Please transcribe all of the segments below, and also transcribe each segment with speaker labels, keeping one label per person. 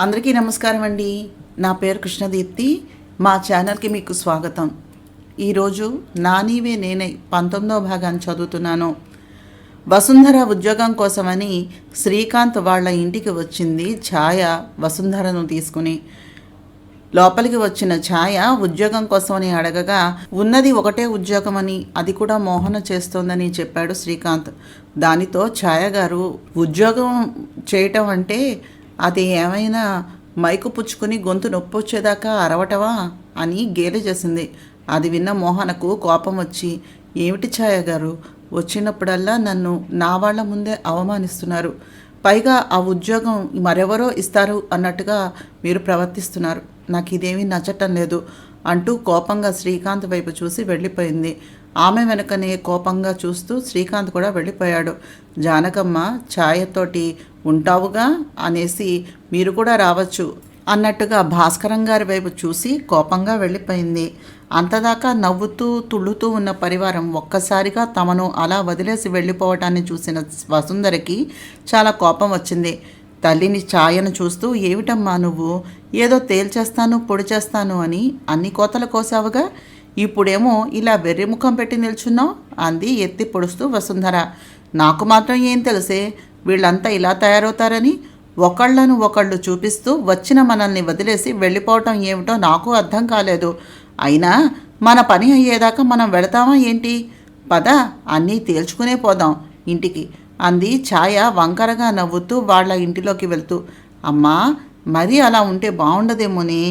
Speaker 1: అందరికీ నమస్కారం అండి. నా పేరు కృష్ణదీప్తి. మా ఛానల్కి మీకు స్వాగతం. ఈరోజు నా నీవే నేనై 19వ భాగాన్ని చదువుతున్నాను. వసుంధర ఉద్యోగం కోసమని శ్రీకాంత్ వాళ్ళ ఇంటికి వచ్చింది ఛాయ వసుంధరను తీసుకుని. లోపలికి వచ్చిన ఛాయ ఉద్యోగం కోసమని అడగగా ఉన్నది ఒకటే ఉద్యోగమని, అది కూడా మోహన చేస్తోందని చెప్పాడు శ్రీకాంత్. దానితో ఛాయ గారు, ఉద్యోగం చేయటం అంటే అది ఏమైనా మైకు పుచ్చుకుని గొంతు నొప్పి వచ్చేదాకా అరవటవా అని గేలి చేసింది. అది విన్న మోహనకు కోపం వచ్చి, ఏమిటి ఛాయ గారు, వచ్చినప్పుడల్లా నన్ను నా వాళ్ళ ముందే అవమానిస్తున్నారు, పైగా ఆ ఉద్యోగం మరెవరో ఇస్తారు అన్నట్టుగా మీరు ప్రవర్తిస్తున్నారు, నాకు ఇదేమీ నచ్చటం లేదు అంటూ కోపంగా శ్రీకాంత్ వైపు చూసి వెళ్ళిపోయింది. ఆమె వెనుకనే కోపంగా చూస్తూ శ్రీకాంత్ కూడా వెళ్ళిపోయాడు. జానకమ్మ ఛాయతోటి ఉంటావుగా అనేసి మీరు కూడా రావచ్చు అన్నట్టుగా భాస్కరం గారి వైపు చూసి కోపంగా వెళ్ళిపోయింది. అంతదాకా నవ్వుతూ తుళ్ళుతూ ఉన్న పరివారం ఒక్కసారిగా తమను అలా వదిలేసి వెళ్ళిపోవటాన్ని చూసిన వసుంధరకి చాలా కోపం వచ్చింది. తల్లిని ఛాయను చూస్తూ, ఏమిటమ్మా నువ్వు, ఏదో తేల్చేస్తాను పొడి చేస్తాను అని అన్ని కోతలు కోసావుగా, ఇప్పుడేమో ఇలా వెర్రిముఖం పెట్టి నిల్చున్నావు అంది ఎత్తి పొడుస్తూ వసుంధర. నాకు మాత్రం ఏం తెలుసే, వీళ్ళంతా ఇలా తయారవుతారని. ఒకళ్ళను ఒకళ్ళు చూపిస్తూ వచ్చిన మనల్ని వదిలేసి వెళ్ళిపోవటం ఏమిటో నాకు అర్థం కాలేదు. అయినా మన పని అయ్యేదాకా మనం వెళతామా ఏంటి? పద, అన్నీ తేల్చుకునే పోదాం ఇంటికి అంది ఛాయ వంకరగా నవ్వుతూ వాళ్ళ ఇంటిలోకి వెళ్తూ. అమ్మా, మరీ అలా ఉంటే బాగుండదేమోని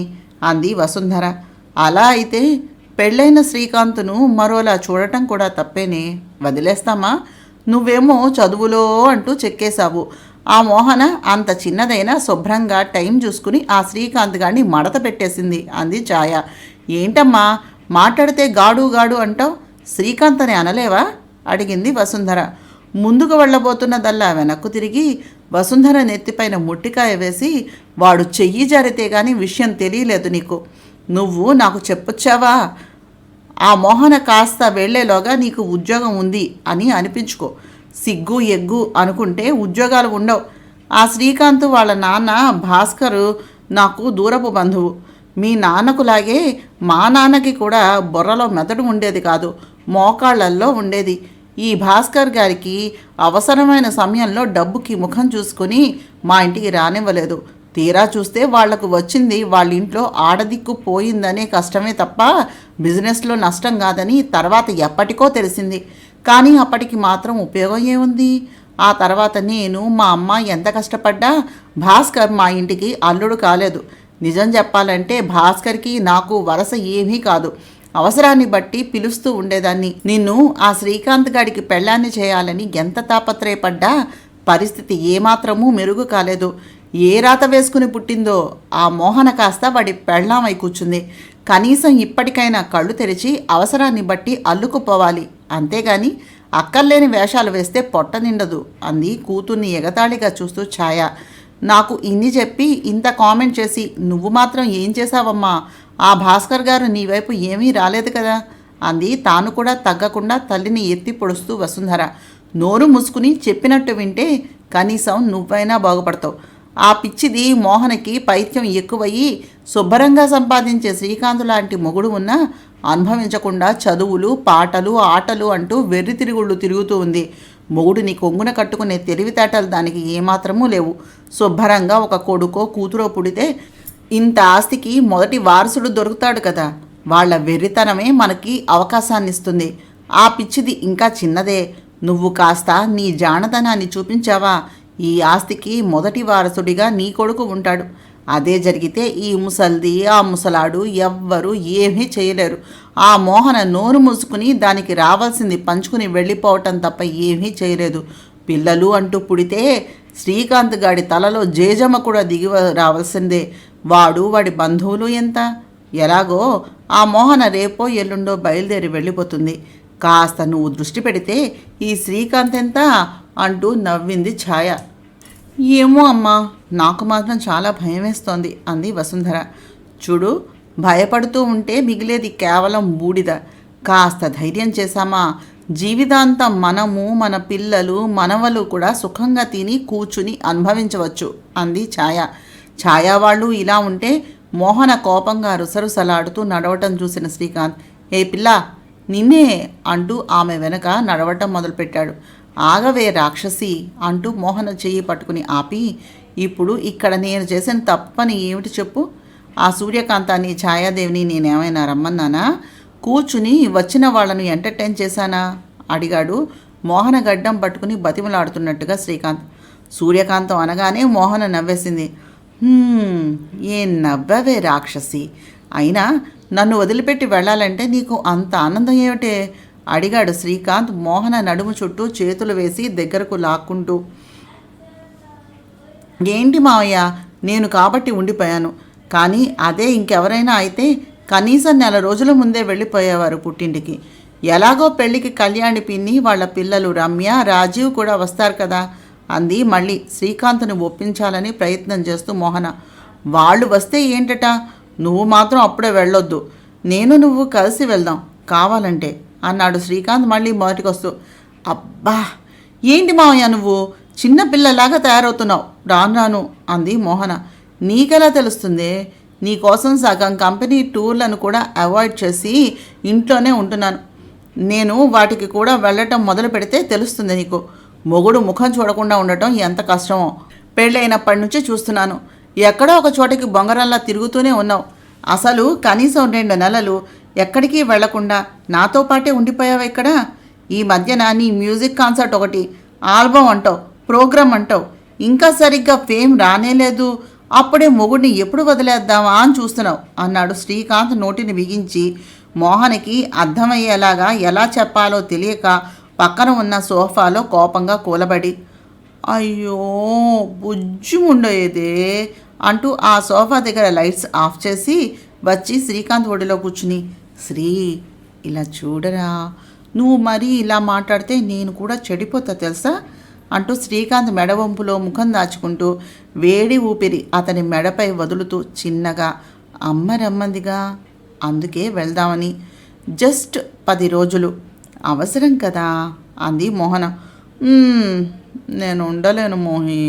Speaker 1: అంది వసుంధర. అలా అయితే పెళ్ళైన శ్రీకాంత్ను మరోలా చూడటం కూడా తప్పేనే, వదిలేస్తామా? నువ్వేమో చదువులో అంటూ చెక్కేశావు. ఆ మోహన అంత చిన్నదైనా శుభ్రంగా టైం చూసుకుని ఆ శ్రీకాంత్ గారిని మడత పెట్టేసింది అంది ఛాయ. ఏంటమ్మా మాట్లాడితే గాడు గాడు అంటావు, శ్రీకాంత్ అని అనలేవా అడిగింది వసుంధర. ముందుకు వెళ్ళబోతున్నదల్లా వెనక్కు తిరిగి వసుంధర నెత్తిపైన ముట్టికాయ వేసి, వాడు చెయ్యి జారితే గాని విషయం తెలియలేదు నీకు, నువ్వు నాకు చెప్పొచ్చావా? ఆ మోహన కాస్త వెళ్లేలోగా నీకు ఉద్యోగం ఉంది అని అనిపించుకో. సిగ్గు ఎగ్గు అనుకుంటే ఉద్యోగాలు ఉండవు. ఆ శ్రీకాంత్ వాళ్ళ నాన్న భాస్కరు నాకు దూరపు బంధువు. మీ నాన్నకులాగే మా నాన్నకి కూడా బుర్రలో మెదడు ఉండేది కాదు, మోకాళ్ళల్లో ఉండేది. ఈ భాస్కర్ గారికి అవసరమైన సమయంలో డబ్బుకి ముఖం చూసుకొని మా ఇంటికి రానివ్వలేదు. తీరా చూస్తే వాళ్లకు వచ్చింది వాళ్ళ ఇంట్లో ఆడదిక్కు పోయిందనే కష్టమే తప్ప బిజినెస్లో నష్టం కాదని తర్వాత ఎప్పటికో తెలిసింది. కానీ అప్పటికి మాత్రం ఉపయోగం ఏముంది? ఆ తర్వాత నేను మా అమ్మ ఎంత కష్టపడ్డా భాస్కర్ మా ఇంటికి అల్లుడు కాలేదు. నిజం చెప్పాలంటే భాస్కర్కి నాకు వరస ఏమీ కాదు. అవసరాన్ని బట్టి పిలుస్తూ ఉండేదాన్ని. నిన్ను ఆ శ్రీకాంత్ గాడికి పెళ్ళాన్ని చేయాలని ఎంత తాపత్రయపడ్డా పరిస్థితి ఏమాత్రమూ మెరుగు కాలేదు. ఏ రాత వేసుకుని పుట్టిందో ఆ మోహన కాస్త వాడి పెళ్ళామై కూర్చుంది. కనీసం ఇప్పటికైనా కళ్ళు తెరిచి అవసరాన్ని బట్టి అల్లుకుపోవాలి, అంతేగాని అక్కర్లేని వేషాలు వేస్తే పొట్ట నిండదు అంది కూతుర్ని ఎగతాళిగా చూస్తూ ఛాయ. నాకు ఇన్ని చెప్పి ఇంత కామెంట్ చేసి నువ్వు మాత్రం ఏం చేశావమ్మా? ఆ భాస్కర్ గారు నీ వైపు ఏమీ రాలేదు కదా అంది తాను కూడా తగ్గకుండా తల్లిని ఎత్తి పొడుస్తూ వసుంధర. నోరు మూసుకుని చెప్పినట్టు వింటే కనీసం నువ్వైనా బాగుపడతావు. ఆ పిచ్చిది మోహనకి పైత్యం ఎక్కువయ్యి శుభ్రంగా సంపాదించే శ్రీకాంత్ లాంటి మొగుడు ఉన్నా అనుభవించకుండా చదువులు పాటలు ఆటలు అంటూ వెర్రి తిరుగుళ్ళు తిరుగుతూ ఉంది. మొగుడిని కొంగున కట్టుకునే తెలివితేటలు దానికి ఏమాత్రమూ లేవు. శుభ్రంగా ఒక కొడుకో కూతురో పుడితే ఇంత ఆస్తికి మొదటి వారసుడు దొరుకుతాడు కదా. వాళ్ళ వెర్రితనమే మనకి అవకాశాన్ని ఇస్తుంది. ఆ పిచ్చిది ఇంకా చిన్నదే. నువ్వు కాస్త నీ జానతనాన్ని చూపించావా, ఈ ఆస్తికి మొదటి వారసుడిగా నీ కొడుకు ఉంటాడు. అదే జరిగితే ఈ ముసల్ది ఆ ముసలాడు ఎవ్వరూ ఏమీ చేయలేరు. ఆ మోహన నోరు మూసుకుని దానికి రావాల్సింది పంచుకుని వెళ్ళిపోవటం తప్ప ఏమీ చేయలేదు. పిల్లలు అంటూ పుడితే శ్రీకాంత్ గాడి తలలో జేజమ్మ కూడా దిగి రావాల్సిందే. వాడు వాడి బంధువులు ఎంత. ఎలాగో ఆ మోహన రేపో ఎల్లుండో బయలుదేరి వెళ్ళిపోతుంది. కాస్త నువ్వు దృష్టి పెడితే ఈ శ్రీకాంత్ ఎంత అంటూ నవ్వింది ఛాయ. ఏమో అమ్మా, నాకు మాత్రం చాలా భయం వేస్తోంది అంది వసుంధర. చూడు, భయపడుతూ ఉంటే మిగిలేది కేవలం బూడిద. కాస్త ధైర్యం చేశామా జీవితాంతం మనము మన పిల్లలు మనవలు కూడా సుఖంగా తిని కూర్చుని అనుభవించవచ్చు అంది ఛాయ. ఛాయా వాళ్ళు ఇలా ఉంటే మోహన కోపంగా రుసరుసలాడుతూ నడవటం చూసిన శ్రీకాంత్, ఏ పిల్ల నిన్నే అంటూ ఆమె వెనక నడవటం మొదలుపెట్టాడు. ఆగవే రాక్షసి అంటూ మోహన చెయ్యి పట్టుకుని ఆపి, ఇప్పుడు ఇక్కడ నేను చేసిన తప్పని ఏమిటి చెప్పు? ఆ సూర్యకాంతాన్ని ఛాయాదేవిని నేనేమైనా రమ్మన్నానా? కూర్చుని వచ్చిన వాళ్ళను ఎంటర్టైన్ చేశానా? అడిగాడు మోహన గడ్డం పట్టుకుని బతిమలాడుతున్నట్టుగా శ్రీకాంత్. సూర్యకాంతం అనగానే మోహన నవ్వేసింది. ఏం నవ్వవే రాక్షసి, అయినా నన్ను వదిలిపెట్టి వెళ్ళాలంటే నీకు అంత ఆనందం ఏమిటే? అడిగాడు శ్రీకాంత్ మోహన నడుము చుట్టూ చేతులు వేసి దగ్గరకు లాక్కుంటూ. ఏంటి మావయ్య, నేను కాబట్టి ఉండిపోయాను, కానీ అదే ఇంకెవరైనా అయితే కనీసం 4 రోజుల ముందే వెళ్ళిపోయేవారు పుట్టింటికి. ఎలాగో పెళ్ళికి కళ్యాణి పిన్ని వాళ్ళ పిల్లలు రమ్య రాజీవ్ కూడా వస్తారు కదా అంది మళ్ళీ శ్రీకాంత్ను ఒప్పించాలని ప్రయత్నం చేస్తూ మోహన. వాళ్ళు వస్తే ఏంటట, నువ్వు మాత్రం అప్పుడే వెళ్ళొద్దు, నేను నువ్వు కలిసి వెళ్దాం కావాలంటే అన్నాడు శ్రీకాంత్ మళ్ళీ మొదటికొస్తూ. అబ్బా ఏంటి మావయ్య నువ్వు చిన్నపిల్లలాగా తయారవుతున్నావు రాను అంది మోహన. నీకెలా తెలుస్తుంది? నీకోసం సగం కంపెనీ టూర్లను కూడా అవాయిడ్ చేసి ఇంట్లోనే ఉంటున్నాను. నేను వాటికి కూడా వెళ్ళటం మొదలు పెడితే తెలుస్తుంది నీకు. మొగుడు ముఖం చూడకుండా ఉండటం ఎంత కష్టమో పెళ్ళైనప్పటి నుంచి చూస్తున్నాను. ఎక్కడో ఒక చోటకి బొంగరంలా తిరుగుతూనే ఉన్నావు. అసలు కనీసం 2 నెలలు ఎక్కడికి వెళ్లకుండా నాతో పాటే ఉండిపోయావు ఇక్కడ. ఈ మధ్యన నీ మ్యూజిక్ కాన్సర్ట్ ఒకటి, ఆల్బమ్ అంటావు, ప్రోగ్రామ్ అంటావు, ఇంకా సరిగ్గా ఫేమ్ రానేలేదు. అప్పుడే మొగుడిని ఎప్పుడు వదిలేద్దామా అని చూస్తున్నావు అన్నాడు శ్రీకాంత్ నోటిని బిగించి. మోహన్కి అర్థమయ్యేలాగా ఎలా చెప్పాలో తెలియక పక్కన ఉన్న సోఫాలో కోపంగా కూలబడి, అయ్యో బుజ్జి ఉండేదే అంటూ ఆ సోఫా దగ్గర లైట్స్ ఆఫ్ చేసి వచ్చి శ్రీకాంత్ ఒడిలో కూర్చుని, శ్రీ ఇలా చూడరా, నువ్వు మరీ ఇలా మాట్లాడితే నేను కూడా చెడిపోతా తెలుసా అంటూ శ్రీకాంత్ మెడవంపులో ముఖం దాచుకుంటూ వేడి ఊపిరి అతని మెడపై వదులుతూ చిన్నగా, అమ్మ రమ్మందిగా, అందుకే వెళ్దామని, జస్ట్ 10 రోజులు అవసరం కదా అంది మోహన. నేను ఉండలేను మోహి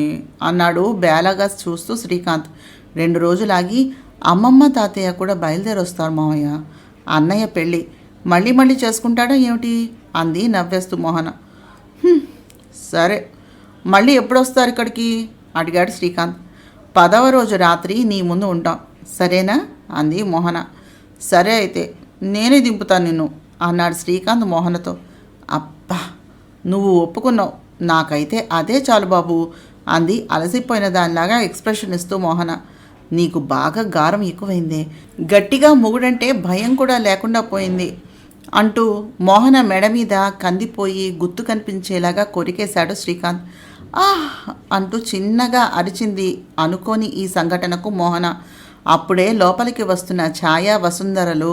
Speaker 1: అన్నాడు బేలగా చూస్తూ శ్రీకాంత్. 2 రోజులాగి అమ్మమ్మ తాతయ్య కూడా బయలుదేరొస్తారు మావయ్య. అన్నయ్య పెళ్ళి మళ్ళీ చేసుకుంటాడా ఏమిటి అంది నవ్వేస్తూ మోహన. సరే మళ్ళీ ఎప్పుడు వస్తారు ఇక్కడికి అడిగాడు శ్రీకాంత్. 10వ రోజు రాత్రి నీ ముందు ఉంటాం సరేనా అంది మోహన. సరే అయితే నేనే దింపుతాను నిన్ను అన్నాడు శ్రీకాంత్ మోహనతో. అబ్బా నువ్వు ఒప్పుకున్నావు, నాకైతే అదే చాలు బాబు అంది అలసిపోయిన దానిలాగా ఎక్స్ప్రెషన్ ఇస్తూ మోహన. నీకు బాగా గారం ఎక్కువైందే, గట్టిగా మొగుడంటే భయం కూడా లేకుండా పోయింది అంటూ మోహన మెడ మీద కందిపోయి గుర్తు కనిపించేలాగా కొరికేశాడు శ్రీకాంత్. అంటూ చిన్నగా అరిచింది అనుకోని ఈ సంఘటనకు మోహన. అప్పుడే లోపలికి వస్తున్న ఛాయా వసుంధరలు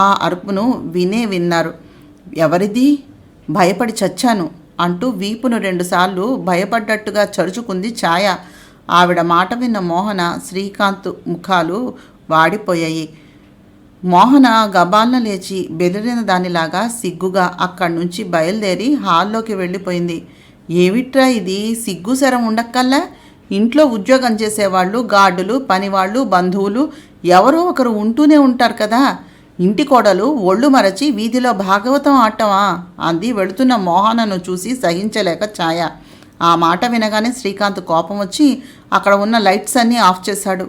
Speaker 1: ఆ అరుపును విన్నారు. ఎవరిది? భయపడి చచ్చాను అంటూ వీపును 2 సార్లు భయపడ్డట్టుగా చరుచుకుంది ఛాయ. ఆవిడ మాట విన్న మోహన శ్రీకాంత్ ముఖాలు వాడిపోయాయి. మోహన గబాల్న లేచి బెదిరిన దానిలాగా సిగ్గుగా అక్కడి నుంచి బయలుదేరి హాల్లోకి వెళ్ళిపోయింది. ఏమిట్రా ఇది, సిగ్గు శరం ఉండక్కల్లా? ఇంట్లో ఉద్యోగం చేసేవాళ్ళు, గార్డులు, పనివాళ్ళు, బంధువులు ఎవరో ఒకరు ఉంటూనే ఉంటారు కదా. ఇంటి కోడలు ఒళ్ళు మరచి వీధిలో భాగవతం ఆడటమా అంది వెళుతున్న మోహనను చూసి సహించలేక ఛాయ. ఆ మాట వినగానే శ్రీకాంత్ కోపం వచ్చి అక్కడ ఉన్న లైట్స్ అన్నీ ఆఫ్ చేశాడు.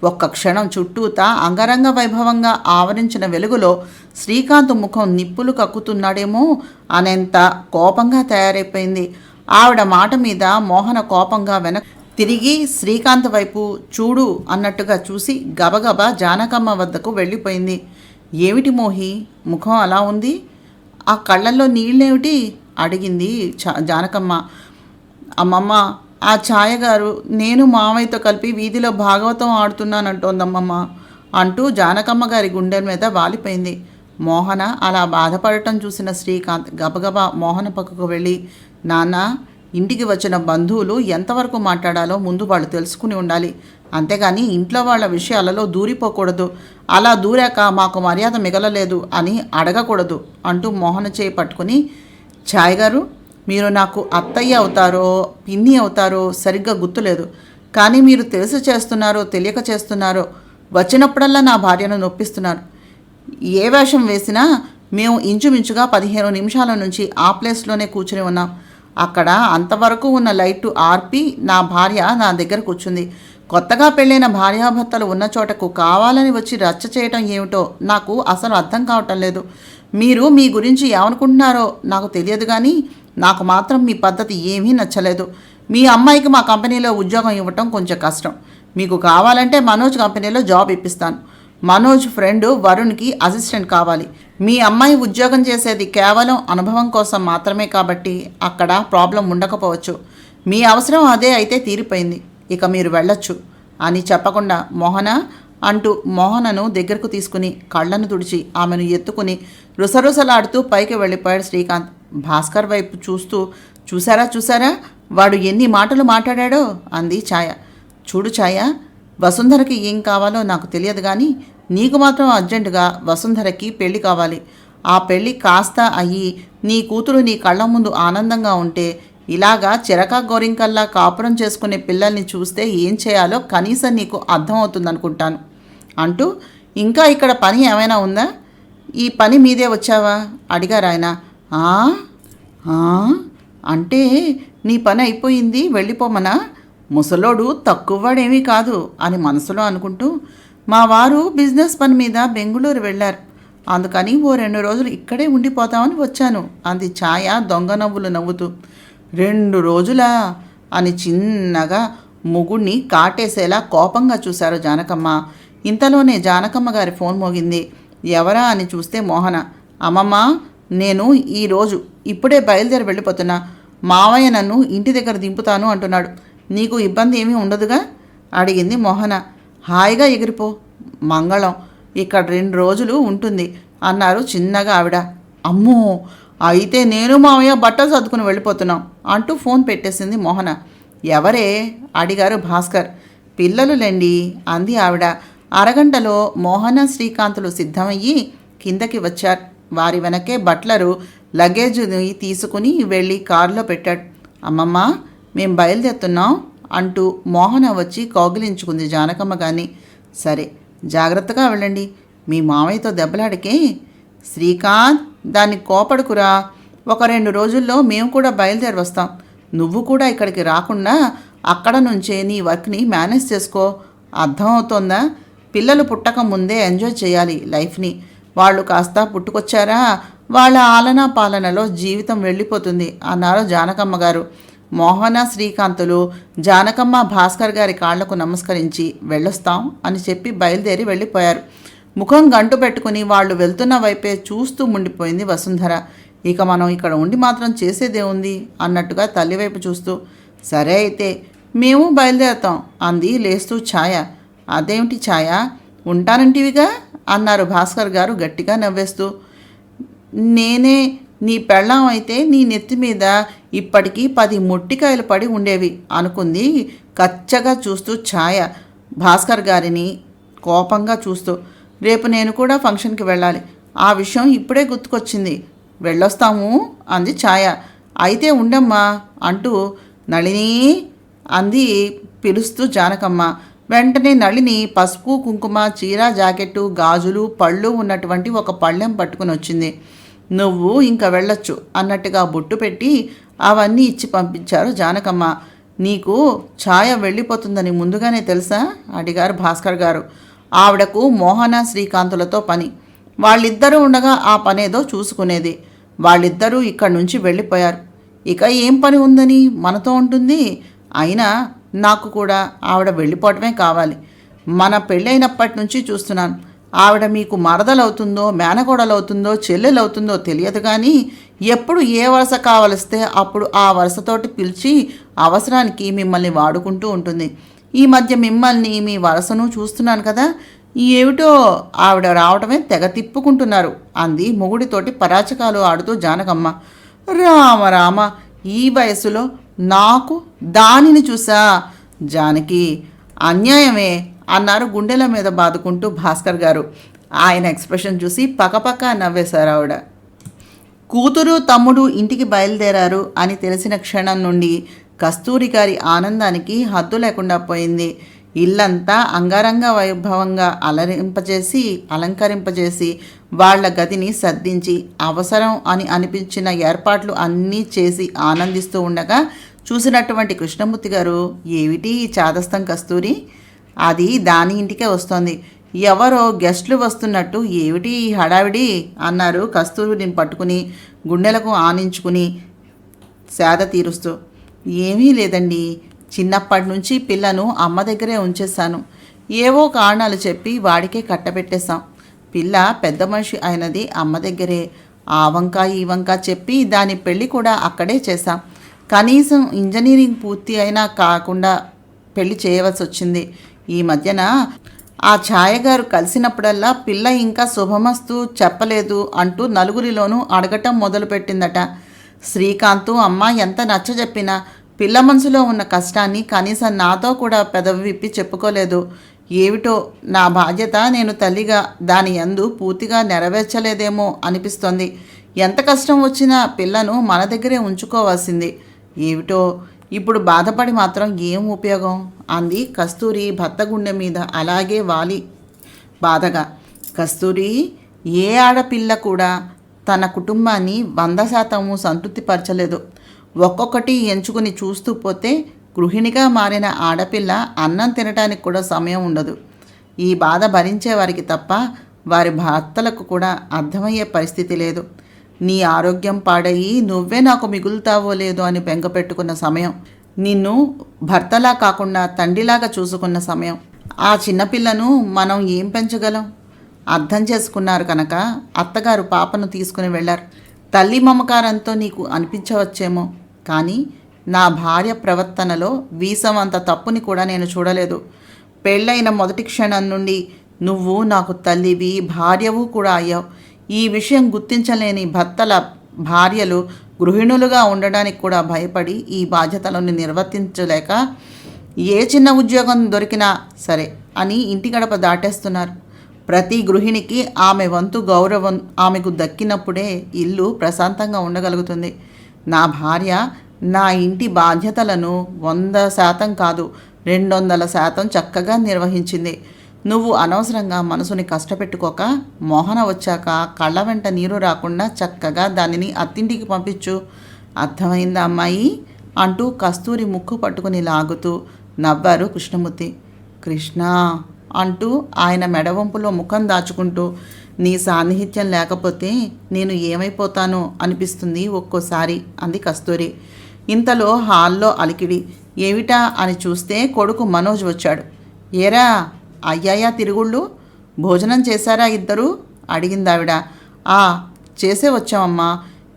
Speaker 1: ఒక్క క్షణం చుట్టూతా అంగరంగ వైభవంగా ఆవరించిన వెలుగులో శ్రీకాంత్ ముఖం నిప్పులు కక్కుతున్నాడేమో అనేంత కోపంగా తయారైపోయింది. ఆవిడ మాట మీద మోహన కోపంగా తిరిగి శ్రీకాంత్ వైపు చూడు అన్నట్టుగా చూసి గబగబా జానకమ్మ వద్దకు వెళ్ళిపోయింది. ఏమిటి మోహి ముఖం అలా ఉంది, ఆ కళ్ళల్లో నీళ్ళేమిటి అడిగింది జానకమ్మ. అమ్మమ్మ, ఆ ఛాయగారు నేను మామయ్యతో కలిపి వీధిలో భాగవతం ఆడుతున్నానంటోందమ్మమ్మ అంటూ జానకమ్మ గారి గుండెల మీద వాలిపోయింది. మోహన అలా బాధపడటం చూసిన శ్రీకాంత్ గబగబా మోహన పక్కకు వెళ్ళి, నాన్న, ఇంటికి వచ్చిన బంధువులు ఎంతవరకు మాట్లాడాలో ముందు వాళ్ళు తెలుసుకుని ఉండాలి, అంతేగాని ఇంట్లో వాళ్ళ విషయాలలో దూరిపోకూడదు, అలా దూరాక మాకు మర్యాద మిగలలేదు అని అడగకూడదు అంటూ మోహన చేయి పట్టుకుని, ఛాయ్ గారు, మీరు నాకు అత్తయ్య అవుతారో పిన్ని అవుతారో సరిగ్గా గుర్తులేదు, కానీ మీరు తెలిసి చేస్తున్నారో తెలియక చేస్తున్నారో వచ్చినప్పుడల్లా నా భార్యను నొప్పిస్తున్నారు. ఏ వేషం వేసినా మేము ఇంచుమించుగా 15 నిమిషాల నుంచి ఆ ప్లేస్లోనే కూర్చుని ఉన్నాం. అక్కడ అంతవరకు ఉన్న లైటు ఆర్పి నా భార్య నా దగ్గర కూర్చుంది. కొత్తగా పెళ్ళైన భార్యాభర్తలు ఉన్న చోటకు కావాలని వచ్చి రచ్చ చేయటం ఏమిటో నాకు అసలు అర్థం కావటం లేదు. మీరు మీ గురించి ఏమనుకుంటున్నారో నాకు తెలియదు, కానీ నాకు మాత్రం మీ పద్ధతి ఏమీ నచ్చలేదు. మీ అమ్మాయికి మా కంపెనీలో ఉద్యోగం ఇవ్వటం కొంచెం కష్టం. మీకు కావాలంటే మనోజ్ కంపెనీలో జాబ్ ఇప్పిస్తాను. మనోజ్ ఫ్రెండ్ వరుణ్కి అసిస్టెంట్ కావాలి. మీ అమ్మాయి ఉద్యోగం చేసేది కేవలం అనుభవం కోసం మాత్రమే కాబట్టి అక్కడ ప్రాబ్లం ఉండకపోవచ్చు. మీ అవసరం అదే అయితే తీరిపోయింది, ఇక మీరు వెళ్ళొచ్చు అని చెప్పకుండా మోహన అంటూ మోహనను దగ్గరకు తీసుకుని కళ్ళను తుడిచి ఆమెను ఎత్తుకుని రుసరుసలాడుతూ పైకి వెళ్ళిపోయాడు శ్రీకాంత్. భాస్కర్ వైపు చూస్తూ చూసారా వాడు ఎన్ని మాటలు మాట్లాడాడో అంది ఛాయ. చూడు ఛాయ, వసుంధరకి ఏం కావాలో నాకు తెలియదు, కానీ నీకు మాత్రం అర్జెంటుగా వసుంధరకి పెళ్లి కావాలి. ఆ పెళ్ళి కాస్త అయ్యి నీ కూతురు నీ కళ్ళ ముందు ఆనందంగా ఉంటే ఇలాగా చిరకా గోరింకల్లా కాపురం చేసుకునే పిల్లల్ని చూస్తే ఏం చేయాలో కనీసం నీకు అర్థమవుతుందనుకుంటాను అంటూ, ఇంకా ఇక్కడ పని ఏమైనా ఉందా? ఈ పని మీదే వచ్చావా అడిగారు ఆయన. అంటే నీ పని అయిపోయింది, వెళ్ళిపోమనా? ముసలోడు తక్కువవాడేమీ కాదు అని మనసులో అనుకుంటూ, మా వారు బిజినెస్ పని మీద బెంగుళూరు వెళ్ళారు, అందుకని ఓ 2 రోజులు ఇక్కడే ఉండిపోతామని వచ్చాను అంది ఛాయ దొంగ నవ్వులు నవ్వుతూ. 2 రోజులా అని చిన్నగా ముగుడిని కాటేసేలా కోపంగా చూశారు జానకమ్మ. ఇంతలోనే జానకమ్మ గారి ఫోన్ మోగింది. ఎవరా అని చూస్తే మోహన. అమ్మమ్మ, నేను ఈరోజు ఇప్పుడే బయలుదేరి వెళ్ళిపోతున్నా. మావయ్య నన్ను ఇంటి దగ్గర దింపుతాను అంటున్నాడు. నీకు ఇబ్బంది ఏమీ ఉండదుగా అడిగింది మోహన. హాయిగా ఎగిరిపో, మంగళం ఇక్కడ 2 రోజులు ఉంటుంది అన్నారు చిన్నగా ఆవిడ. అమ్మో, అయితే నేను మావయ్య బట్టలు సర్దుకుని వెళ్ళిపోతున్నాం అంటూ ఫోన్ పెట్టేసింది మోహన. ఎవరే అడిగారు భాస్కర్. పిల్లలులేండి అంది ఆవిడ. అరగంటలో మోహన శ్రీకాంతులు సిద్ధమయ్యి కిందకి వచ్చారు. వారి వెనకే బట్లరు లగేజ్ని తీసుకుని వెళ్ళి కారులో పెట్టాడు. అమ్మమ్మ, మేం బయలుదేరుతున్నాం అంటూ మోహన వచ్చి కౌగిలించుకుంది జానకమ్మ గాని. సరే, జాగ్రత్తగా వెళ్ళండి, మీ మామయ్యతో దెబ్బలాడికే. శ్రీకాంత్, దాన్ని కోపడుకురా. ఒక 2 రోజుల్లో మేము కూడా బయలుదేరి వస్తాం. నువ్వు కూడా ఇక్కడికి రాకుండా అక్కడ నుంచే నీ వర్క్ని మేనేజ్ చేసుకో. అర్థమవుతోందా? పిల్లలు పుట్టక ముందే ఎంజాయ్ చేయాలి లైఫ్ని. వాళ్ళు కాస్త పుట్టుకొచ్చారా, వాళ్ళ ఆలనా పాలనలో జీవితం వెళ్ళిపోతుంది అన్నారు జానకమ్మ గారు. మోహన శ్రీకాంతులు జానకమ్మ భాస్కర్ గారి కాళ్లకు నమస్కరించి వెళ్ళొస్తాం అని చెప్పి బయలుదేరి వెళ్ళిపోయారు. ముఖం గంటు పెట్టుకుని వాళ్ళు వెళ్తున్న వైపే చూస్తూ ఉండిపోయింది వసుంధర. ఇక మనం ఇక్కడ ఉండి మాత్రం చేసేదేముంది అన్నట్టుగా తల్లివైపు చూస్తూ, సరే అయితే మేము బయలుదేరుతాం అంది లేస్తూ ఛాయ. అదేమిటి ఛాయ, ఉంటానంటివిగా అన్నారు భాస్కర్ గారు గట్టిగా నవ్వేస్తూ. నేనే నీ పెళ్ళాం అయితే నీ నెత్తి మీద ఇప్పటికీ 10 మొట్టికాయలు పడి ఉండేవి అనుకుంది కచ్చగా చూస్తూ ఛాయ భాస్కర్ గారిని కోపంగా చూస్తూ. రేపు నేను కూడా ఫంక్షన్కి వెళ్ళాలి, ఆ విషయం ఇప్పుడే గుర్తుకొచ్చింది. వెళ్ళొస్తాము అంది ఛాయ. అయితే ఉండమ్మా అంటూ నళిని అంది పిలుస్తూ జానకమ్మ. వెంటనే నళిని పసుపు కుంకుమ చీర జాకెట్టు గాజులు పళ్ళు ఉన్నటువంటి ఒక పళ్ళెం పట్టుకుని వచ్చింది. నువ్వు ఇంకా వెళ్ళొచ్చు అన్నట్టుగా బొట్టు పెట్టి అవన్నీ ఇచ్చి పంపించారు జానకమ్మ. నీకు ఛాయ వెళ్ళిపోతుందని ముందుగానే తెలుసా అడిగారు భాస్కర్ గారు. ఆవిడకు మోహన శ్రీకాంతులతో పని. వాళ్ళిద్దరూ ఉండగా ఆ పనేదో చూసుకునేది. వాళ్ళిద్దరూ ఇక్కడి నుంచి వెళ్ళిపోయారు. ఇక ఏం పని ఉందని మనతో ఉంటుంది? అయినా నాకు కూడా ఆవిడ వెళ్ళిపోవటమే కావాలి. మన పెళ్ళైనప్పటి నుంచి చూస్తున్నాను. ఆవిడ మీకు మరదలవుతుందో మేనకోడలవుతుందో చెల్లెలవుతుందో తెలియదు, కానీ ఎప్పుడు ఏ వరుస కావలిస్తే అప్పుడు ఆ వరుసతోటి పిలిచి అవసరానికి మిమ్మల్ని వాడుకుంటూ ఉంటుంది. ఈ మధ్య మిమ్మల్ని మీ వరసను చూస్తున్నాను కదా, ఏమిటో ఆవిడ రావటమే తెగ తిప్పుకుంటున్నారు అంది మొగుడితోటి పరాచకాలు ఆడుతూ జానకమ్మ. రామ రామ, ఈ వయసులో నాకు దానిని చూసా జానకి, అన్యాయమే అన్నారు గుండెల మీద బాదుకుంటూ భాస్కర్ గారు. ఆయన ఎక్స్ప్రెషన్ చూసి పకపక నవ్వేశారు ఆవిడ. కూతురు తమ్ముడు ఇంటికి బయలుదేరారు అని తెలిసిన క్షణం నుండి కస్తూరి గారి ఆనందానికి హద్దు లేకుండా పోయింది. ఇల్లంతా అంగరంగ వైభవంగా అలంకరింపజేసి వాళ్ల గదిని సర్దించి అవసరం అని అనిపించిన ఏర్పాట్లు అన్నీ చేసి ఆనందిస్తూ ఉండగా చూసినటువంటి కృష్ణమూర్తి గారు, ఏమిటి ఈ చాదస్తం కస్తూరి, అది దాని ఇంటికే వస్తోంది, ఎవరో గెస్టులు వస్తున్నట్టు ఏమిటి ఈ హడావిడి అన్నారు కస్తూరిని పట్టుకుని గుండెలకు ఆనించుకుని సేద తీరుస్తూ. ఏమీ లేదండి, చిన్నప్పటి నుంచి పిల్లను అమ్మ దగ్గరే ఉంచేశాను. ఏవో కారణాలు చెప్పి వాడికే కట్టబెట్టేశాం. పిల్ల పెద్ద మనిషి అయినది అమ్మ దగ్గరే. ఆ వంక ఈ వంక చెప్పి దాని పెళ్ళి కూడా అక్కడే చేశాం. కనీసం ఇంజనీరింగ్ పూర్తి అయినా కాకుండా పెళ్లి చేయవలసి వచ్చింది. ఈ మధ్యన ఆ ఛాయగారు కలిసినప్పుడల్లా పిల్ల ఇంకా శుభమస్తు చెప్పలేదు అంటూ నలుగురిలోనూ అడగటం మొదలుపెట్టిందట. శ్రీకాంత్ అమ్మ ఎంత నచ్చజెప్పినా పిల్ల మనసులో ఉన్న కష్టాన్ని కనీసం నాతో కూడా పెదవి విప్పి చెప్పుకోలేదు. ఏమిటో నా బాధ్యత నేను తల్లిగా దాని యందు పూర్తిగా నెరవేర్చలేదేమో అనిపిస్తోంది. ఎంత కష్టం వచ్చినా పిల్లను మన దగ్గరే ఉంచుకోవాల్సింది. ఏమిటో ఇప్పుడు బాధపడి మాత్రం ఏం ఉపయోగం అంది కస్తూరి భర్త గుండె మీద అలాగే వాలి బాధగా. కస్తూరి, ఏ ఆడపిల్ల కూడా తన కుటుంబాన్ని 100% సంతృప్తిపరచలేదు. ఒక్కొక్కటి ఎంచుకుని చూస్తూ పోతే గృహిణిగా మారిన ఆడపిల్ల అన్నం తినడానికి కూడా సమయం ఉండదు. ఈ బాధ భరించే వారికి తప్ప వారి భర్తలకు కూడా అర్థమయ్యే పరిస్థితి లేదు. నీ ఆరోగ్యం పాడయి నువ్వే నాకు మిగులుతావో లేదో అని బెంగపెట్టుకున్న సమయం, నిన్ను భర్తలా కాకుండా తండ్రిలాగా చూసుకున్న సమయం. ఆ చిన్నపిల్లను మనం ఏం పెంచగలం? అర్థం చేసుకున్నారు కనుక అత్తగారు పాపను తీసుకుని వెళ్ళారు. తల్లి మమకారంతో నీకు అనిపించవచ్చేమో, కానీ నా భార్య ప్రవర్తనలో వీసం అంత తప్పుని కూడా నేను చూడలేదు. పెళ్ళైన మొదటి క్షణం నుండి నువ్వు నాకు తల్లివి, భార్యవు కూడా అయ్యావు. ఈ విషయం గుర్తించలేని భర్తల భార్యలు గృహిణులుగా ఉండడానికి కూడా భయపడి ఈ బాధ్యతలను నిర్వర్తించలేక ఏ చిన్న ఉద్యోగం దొరికినా సరే అని ఇంటి గడప దాటేస్తున్నారు. ప్రతి గృహిణికి ఆమె వంతు గౌరవం ఆమెకు దక్కినప్పుడే ఇల్లు ప్రశాంతంగా ఉండగలుగుతుంది. నా భార్య నా ఇంటి బాధ్యతలను 100% కాదు 200% చక్కగా నిర్వహించింది. నువ్వు అనవసరంగా మనసుని కష్టపెట్టుకోక మోహన వచ్చాక కళ్ళ వెంట నీరు రాకుండా చక్కగా దానిని అత్తింటికి పంపించు. అర్థమైందా అమ్మాయి అంటూ కస్తూరి ముక్కు పట్టుకుని లాగుతూ నవ్వారు కృష్ణమూర్తి. కృష్ణ అంటూ ఆయన మెడవంపులో ముఖం దాచుకుంటూ, నీ సాన్నిహిత్యం లేకపోతే నేను ఏమైపోతానో అనిపిస్తుంది ఒక్కోసారి అంది కస్తూరి. ఇంతలో హాల్లో అలికిడి. ఏమిటా అని చూస్తే కొడుకు మనోజ్ వచ్చాడు. ఏరా అయ్యాయా తిరుగుళ్ళు, భోజనం చేశారా ఇద్దరు అడిగిందావిడ. చేసే వచ్చామమ్మా.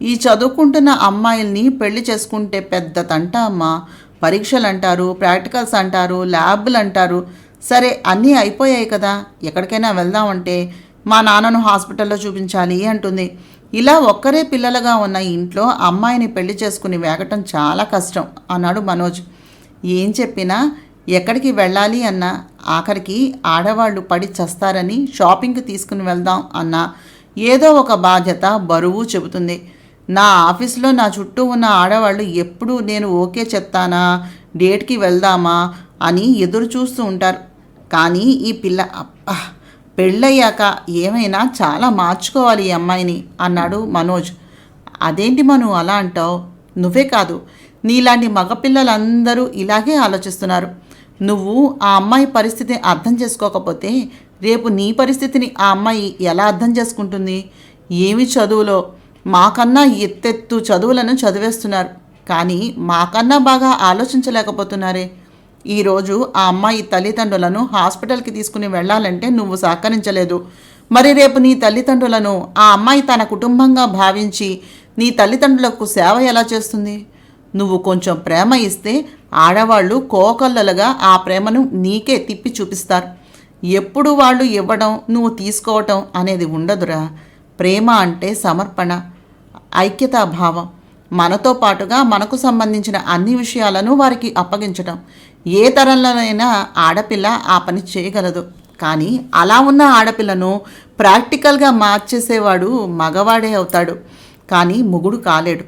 Speaker 1: ఈ చదువుకుంటున్న అమ్మాయిల్ని పెళ్లి చేసుకుంటే పెద్ద తంట అమ్మా. పరీక్షలు అంటారు, ప్రాక్టికల్స్ అంటారు, ల్యాబ్లు అంటారు. సరే అన్నీ అయిపోయాయి కదా, ఎక్కడికైనా వెళ్దామంటే మా నాన్నను హాస్పిటల్లో చూపించాలి అంటుంది. ఇలా ఒక్కరే పిల్లలుగా ఉన్న ఇంట్లో అమ్మాయిని పెళ్లి చేసుకుని వేగటం చాలా కష్టం అన్నాడు మనోజ్. ఏం చెప్పినా ఎక్కడికి వెళ్ళాలి అన్నా ఆఖరికి ఆడవాళ్ళు పడి చస్తారని షాపింగ్కి తీసుకుని వెళ్దాం అన్నా ఏదో ఒక బాధ్యత బరువు చెబుతుంది. నా ఆఫీస్లో నా చుట్టూ ఉన్న ఆడవాళ్ళు ఎప్పుడు నేను ఓకే చెప్తానా, డేట్కి వెళ్దామా అని ఎదురు చూస్తూ ఉంటారు. కానీ ఈ పిల్ల పెళ్ళయ్యాక ఏమైనా చాలా మార్చుకోవాలి ఈ అమ్మాయిని అన్నాడు మనోజ్. అదేంటి మను అలా అంటావు? నువ్వే కాదు, నీలాంటి మగపిల్లలందరూ ఇలాగే ఆలోచిస్తున్నారు. నువ్వు ఆ అమ్మాయి పరిస్థితిని అర్థం చేసుకోకపోతే రేపు నీ పరిస్థితిని ఆ అమ్మాయి ఎలా అర్థం చేసుకుంటుంది? ఏమి చదువులో మాకన్నా ఎత్తెత్తు చదువులను చదివేస్తున్నారు, కానీ మాకన్నా బాగా ఆలోచించలేకపోతున్నారే. ఈరోజు ఆ అమ్మాయి తల్లిదండ్రులను హాస్పిటల్కి తీసుకుని వెళ్ళాలంటే నువ్వు సహకరించలేదు. మరి రేపు నీ తల్లిదండ్రులను ఆ అమ్మాయి తన కుటుంబంగా భావించి నీ తల్లిదండ్రులకు సేవ ఎలా చేస్తుంది? నువ్వు కొంచెం ప్రేమ ఇస్తే ఆడవాళ్ళు కోకల్లలుగా ఆ ప్రేమను నీకే తిప్పి చూపిస్తారు. ఎప్పుడు వాళ్ళు ఇవ్వడం నువ్వు తీసుకోవటం అనేది ఉండదురా. ప్రేమ అంటే సమర్పణ, ఐక్యతాభావం. మనతో పాటుగా మనకు సంబంధించిన అన్ని విషయాలను వారికి అప్పగించటం. ఏ తరంలోనైనా ఆడపిల్ల ఆ పని చేయగలదు. కానీ అలా ఉన్న ఆడపిల్లను ప్రాక్టికల్గా మార్చేసేవాడు మగవాడే అవుతాడు, కానీ మొగుడు కాలేడు.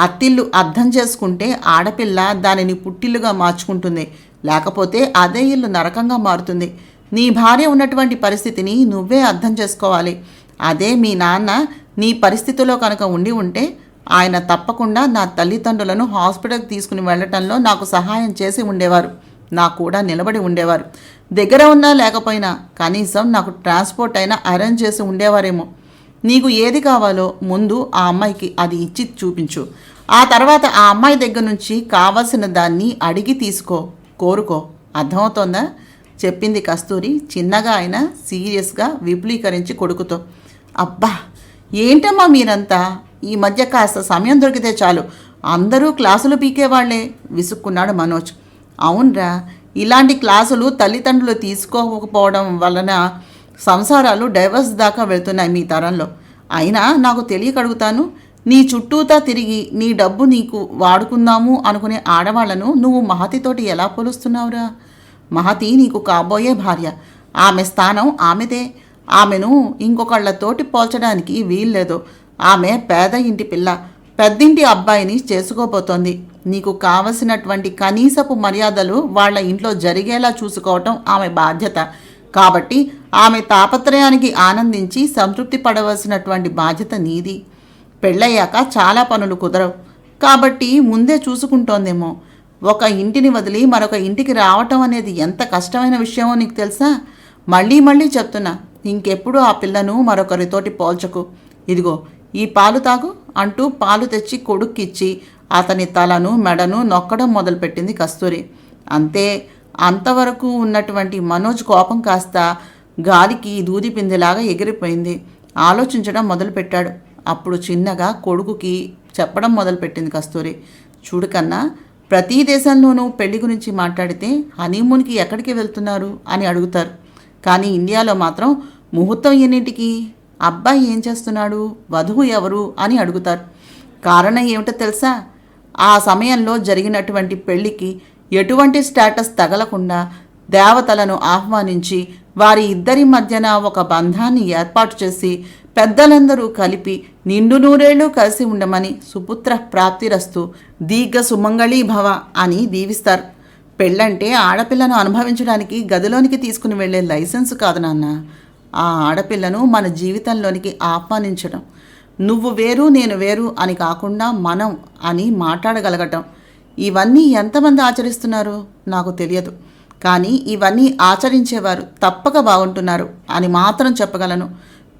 Speaker 1: అత్తిల్లు అర్థం చేసుకుంటే ఆడపిల్ల దానిని పుట్టిల్లుగా మార్చుకుంటుంది, లేకపోతే అదే ఇల్లు నరకంగా మారుతుంది. నీ భార్య ఉన్నటువంటి పరిస్థితిని నువ్వే అర్థం చేసుకోవాలి. అదే మీ నాన్న నీ పరిస్థితిలో కనుక ఉండి ఉంటే ఆయన తప్పకుండా నా తల్లిదండ్రులను హాస్పిటల్కి తీసుకుని వెళ్ళటంలో నాకు సహాయం చేసి ఉండేవారు, నాకు కూడా నిలబడి ఉండేవారు. దగ్గర ఉన్నా లేకపోయినా కనీసం నాకు ట్రాన్స్పోర్ట్ అయినా అరేంజ్ చేసి ఉండేవారేమో. నీకు ఏది కావాలో ముందు ఆ అమ్మాయికి అది ఇచ్చి చూపించు. ఆ తర్వాత ఆ అమ్మాయి దగ్గర నుంచి కావలసిన దాన్ని అడిగి తీసుకో, కోరుకో. అర్థమవుతోందా? చెప్పింది కస్తూరి చిన్నగా అయినా సీరియస్గా విపులీకరించి కొడుకుతో. అబ్బా, ఏంటమ్మా మీరంతా, ఈ మధ్య కాస్త సమయం దొరికితే చాలు అందరూ క్లాసులు పీకేవాళ్లే విసుక్కున్నాడు మనోజ్. అవునరా, ఇలాంటి క్లాసులు తల్లిదండ్రులు తీసుకోకపోవడం వలన సంసారాలు డైవర్స్ దాకా వెళ్తున్నాయి మీ తరంలో. అయినా నాకు తెలియక అడుగుతాను, నీ చుట్టూతా తిరిగి నీ డబ్బు నీకు వాడుకుందాము అనుకునే ఆడవాళ్లను నువ్వు మహతితోటి ఎలా పోలుస్తున్నావురా? మహతి నీకు కాబోయే భార్య, ఆమె స్థానం ఆమెదే. ఆమెను ఇంకొకళ్ళతోటి పోల్చడానికి వీల్లేదు. ఆమె పేద ఇంటి పిల్ల, పెద్దింటి అబ్బాయిని చేసుకోబోతోంది. నీకు కావలసినటువంటి కనీసపు మర్యాదలు వాళ్ళ ఇంట్లో జరిగేలా చూసుకోవటం ఆమె బాధ్యత. కాబట్టి ఆమె తాపత్రయానికి ఆనందించి సంతృప్తి పడవలసినటువంటి బాధ్యత నీది. పెళ్ళయ్యాక చాలా పనులు కుదరవు కాబట్టి ముందే చూసుకుంటోందేమో. ఒక ఇంటిని వదిలి మరొక ఇంటికి రావటం అనేది ఎంత కష్టమైన విషయమో నీకు తెలుసా? మళ్ళీ మళ్ళీ చెప్తున్నా, ఇంకెప్పుడు ఆ పిల్లను మరొకరితోటి పోల్చకు. ఇదిగో ఈ పాలు తాగు అంటూ పాలు తెచ్చి కొడుక్కిచ్చి అతని తలను మెడను నొక్కడం మొదలుపెట్టింది కస్తూరి. అంతే, అంతవరకు ఉన్నటువంటి మనోజ్ కోపం కాస్త గాలికి దూది పిందెలాగా ఎగిరిపోయింది. ఆలోచించడం మొదలుపెట్టాడు. అప్పుడు చిన్నగా కొడుకుకి చెప్పడం మొదలుపెట్టింది కస్తూరి. చూడు కన్నా, ప్రతి దేశంలోనూ పెళ్లి గురించి మాట్లాడితే హనీమూన్కి ఎక్కడికి వెళ్తున్నారు అని అడుగుతారు. కానీ ఇండియాలో మాత్రం ముహూర్తం ఎన్నింటికి, అబ్బాయి ఏం చేస్తున్నాడు, వధువు ఎవరు అని అడుగుతారు. కారణం ఏమిటో తెలుసా? ఆ సమయంలో జరిగినటువంటి పెళ్లికి ఎటువంటి స్టేటస్ తగలకుండా దేవతలను ఆహ్వానించి వారి ఇద్దరి మధ్యన ఒక బంధాన్ని ఏర్పాటు చేసి పెద్దలందరూ కలిపి నిండు నూరేళ్లు కలిసి ఉండమని సుపుత్ర ప్రాప్తిరస్తు దీర్ఘ సుమంగళీ భవ అని దీవిస్తారు. పెళ్ళంటే ఆడపిల్లను అనుభవించడానికి గదిలోనికి తీసుకుని వెళ్ళే లైసెన్స్ కాదు నాన్న. ఆ ఆడపిల్లను మన జీవితంలోనికి ఆహ్వానించడం, నువ్వు వేరు నేను వేరు అని కాకుండా మనం అని మాట్లాడగలగటం. ఇవన్నీ ఎంతమంది ఆచరిస్తున్నారో నాకు తెలియదు, కానీ ఇవన్నీ ఆచరించేవారు తప్పక బాగుంటున్నారు అని మాత్రం చెప్పగలను.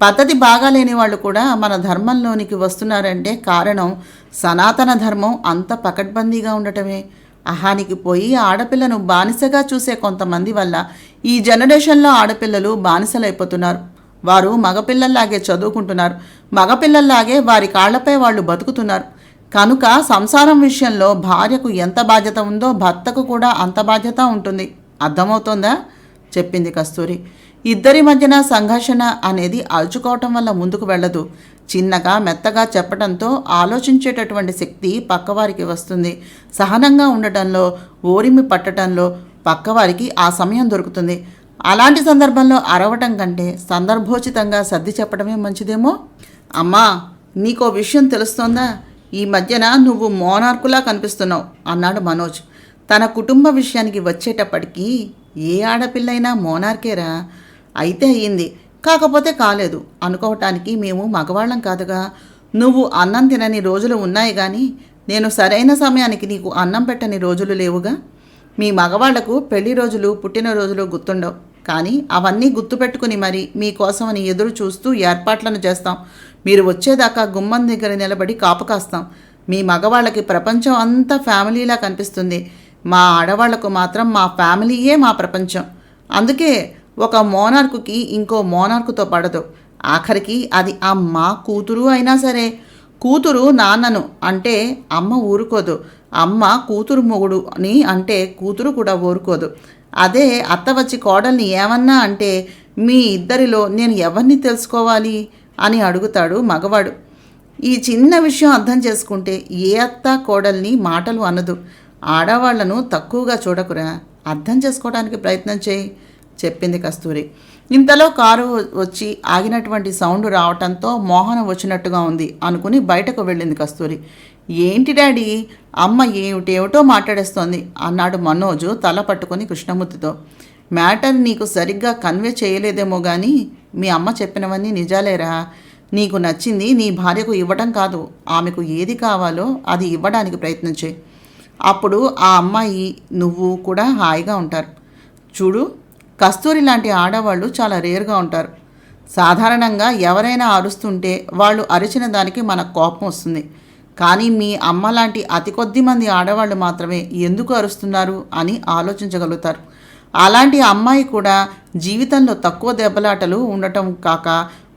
Speaker 1: పద్ధతి బాగాలేని వాళ్ళు కూడా మన ధర్మంలోనికి వస్తున్నారంటే కారణం సనాతన ధర్మం అంత పకడ్బందీగా ఉండటమే. అహానికి పోయి ఆడపిల్లను బానిసగా చూసే కొంతమంది వల్ల ఈ జనరేషన్లో ఆడపిల్లలు బానిసలైపోతున్నారు. వారు మగపిల్లల్లాగే చదువుకుంటున్నారు, మగపిల్లల్లాగే వారి కాళ్లపై వాళ్ళు బతుకుతున్నారు. కనుక సంసారం విషయంలో భార్యకు ఎంత బాధ్యత ఉందో భర్తకు కూడా అంత బాధ్యత ఉంటుంది. అర్థమవుతోందా? చెప్పింది కస్తూరి. ఇద్దరి మధ్యన సంఘర్షణ అనేది అరుచుకోవటం వల్ల ముందుకు వెళ్ళదు. చిన్నగా మెత్తగా చెప్పడంతో ఆలోచించేటటువంటి శక్తి పక్కవారికి వస్తుంది. సహనంగా ఉండటంలో, ఓరిమి పట్టడంలో పక్కవారికి ఆ సమయం దొరుకుతుంది. అలాంటి సందర్భంలో అరవటం కంటే సందర్భోచితంగా సర్ది చెప్పడమే మంచిదేమో. అమ్మా, నీకో విషయం తెలుస్తోందా? ఈ మధ్యన నువ్వు మోనార్కులా కనిపిస్తున్నావు అన్నాడు మనోజ్. తన కుటుంబ విషయానికి వచ్చేటప్పటికీ ఏ ఆడపిల్లైనా మోనార్కేరా. అయితే అయ్యింది, కాకపోతే కాలేదు అనుకోవటానికి మేము మగవాళ్ళం కాదుగా. నువ్వు అన్నం తినని రోజులు ఉన్నాయి కానీ నేను సరైన సమయానికి నీకు అన్నం పెట్టని రోజులు లేవుగా. మీ మగవాళ్లకు పెళ్లి రోజులు, పుట్టినరోజులు గుర్తుండవు, కానీ అవన్నీ గుర్తుపెట్టుకుని మరి మీకోసమని ఎదురు చూస్తూ ఏర్పాట్లను చేస్తాం. మీరు వచ్చేదాకా గుమ్మం దగ్గర నిలబడి కాపు కాస్తాం. మీ మగవాళ్ళకి ప్రపంచం అంతా ఫ్యామిలీలా కనిపిస్తుంది, మా ఆడవాళ్లకు మాత్రం మా ఫ్యామిలీయే మా ప్రపంచం. అందుకే ఒక మోనార్కుకి ఇంకో మోనార్కుతో పడదు. ఆఖరికి అది అమ్మ కూతురు అయినా సరే. కూతురు నాన్నను అంటే అమ్మ ఊరుకోదు, అమ్మ కూతురు మొగుడు అని అంటే కూతురు కూడా ఊరుకోదు. అదే అత్త వచ్చి కోడల్ని ఏమన్నా అంటే మీ ఇద్దరిలో నేను ఎవరిని తెలుసుకోవాలి అని అడుగుతాడు మగవాడు. ఈ చిన్న విషయం అర్థం చేసుకుంటే ఏ అత్త కోడల్ని మాటలు అనదు. ఆడవాళ్లను తక్కువగా చూడకురా, అర్థం చేసుకోవడానికి ప్రయత్నం చేయి, చెప్పింది కస్తూరి. ఇంతలో కారు వచ్చి ఆగినటువంటి సౌండ్ రావటంతో మోహన వచ్చినట్టుగా ఉంది అనుకుని బయటకు వెళ్ళింది కస్తూరి. ఏంటి డాడీ, అమ్మ ఏమిటేమిటో మాట్లాడేస్తోంది అన్నాడు మనోజు తల పట్టుకొని కృష్ణమూర్తితో. మ్యాటర్ నీకు సరిగ్గా కన్వే చేయలేదేమో కానీ మీ అమ్మ చెప్పినవన్నీ నిజాలేరా. నీకు నచ్చింది నీ భార్యకు ఇవ్వడం కాదు, ఆమెకు ఏది కావాలో అది ఇవ్వడానికి ప్రయత్నించే. అప్పుడు ఆ అమ్మాయి నువ్వు కూడా హాయిగా ఉంటారు. చూడు, కస్తూరి లాంటి ఆడవాళ్ళు చాలా రేర్గా ఉంటారు. సాధారణంగా ఎవరైనా అరుస్తుంటే వాళ్ళు అరిచిన దానికి మనకు కోపం వస్తుంది. కానీ మీ అమ్మ లాంటి అతి కొద్ది మంది ఆడవాళ్ళు మాత్రమే ఎందుకు అరుస్తున్నారు అని ఆలోచించగలుగుతారు. అలాంటి అమ్మాయి కూడా జీవితంలో తక్కువ దెబ్బలాటలు ఉండటం కాక